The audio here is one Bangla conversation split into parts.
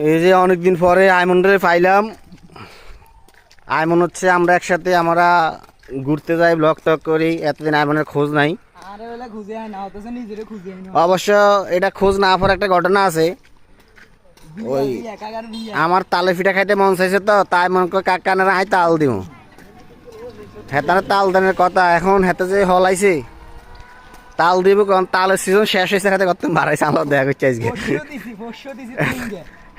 এই যে অনেকদিন পরে আইমনরে পাইলাম। আইমন হচ্ছে আমরা একসাথে আমরা ঘুরতে যাই, ব্লগ টক করি। এতদিন আইমনের খোঁজ নাই। অবশ্য এটা খোঁজ না পাওয়ার একটা ঘটনা আছে। ওই আমার তালে পিঠা খাইতে মন চাইছে, তো তাই মন করে কাকানারা হাই তাল দিব। হেতানে তাল দানের কথা, এখন হেতে যে হলাইছে তাল দিব। কারণ তালের সিজন শেষ হয়েছে, হাতে কত বাড়াইছে আমার দেখা করছে আজকে।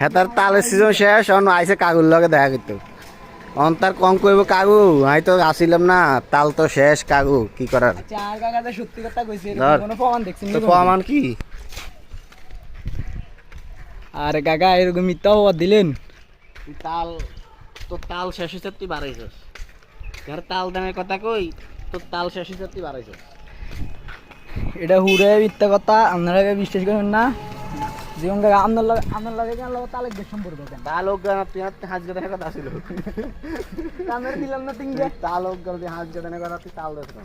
হেতার তালের সিজন শেষ, অন্য আইসে কাগুর লগে দেখা করতো। অন্তার কম করবো কাগু, আমি তো আসিলাম না, তাল তো শেষ কাগু, কি করার। সত্যি কথা কইছে, ধর, কোনো প্রমাণ দেখছি তো প্রমাণ কি? আরে কাকা এরকম মিথ্যা হওয়া দিলেন। তুই তাল, তোর তাল শেষ হয়েছে তুই বাড়াইছস। যার তাল দানের কথা কই, তোর তাল শেষ হয়েছে তুই বাড়াইছস। এটা হুড়ে মিথ্যা কথা, আপনারা বিশ্বাস করেন না। জীবন কাকা আপনার লাগে তালেক বেশ সম্পর্ক কেন? তাল হোক না, তুই হাজ গাদানের কথা ছিল। আমরা দিলাম না তিনগে। তাল হোক না, তুই হাজ গাদানের কথা, তুই তাল দিস না।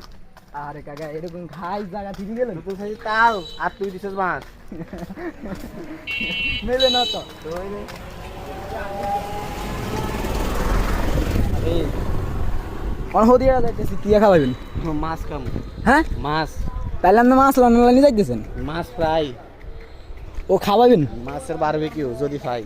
আরে কাকা এরকম খাই জায়গা ঠিকই গেলেন। তুই খাই তাল আর তুই দিছিস মাছ। মেলে না তো। এই অন হদিয়া যাইতেছি, কি খাওয়াবেন? মাছ খাম। হ্যাঁ মাছ, তাহলে আপনি মাছ লানি যাইতেছেন? মাছ ফ্রাই। ও খাওয়াবেন? মাছের বারবিকিউ যদি খাই।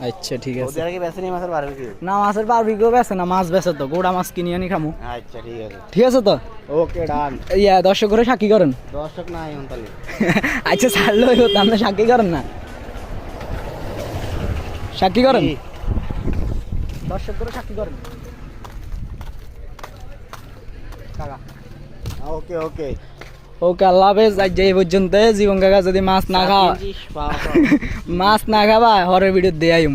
আচ্ছা ঠিক আছে। ওদের আগে বেছে নি মাছের বারবিকিউ। না মাছের বারবিকিউ বেছে না, মাছ বেছে তো। গোড়া মাছ কিনে আনি খামু। আচ্ছা ঠিক আছে। ঠিক আছে তো। ওকে ডান। ইয়া দর্শক করে সাক্ষী করেন। দর্শক নাই অন্তালি। আচ্ছা ছাড়লো আপনি সাক্ষী করেন না, সাক্ষী করেন। দর্শক করে সাক্ষী করেন কাকা। ওকে ওকে ওকে আল্লাহ হাফেজ। আজ যে এই পর্যন্ত। জীবন কাকা যদি মাছ না খাওয়া, মাছ না খাবা হরের ভিডিও দিয়ে আইম।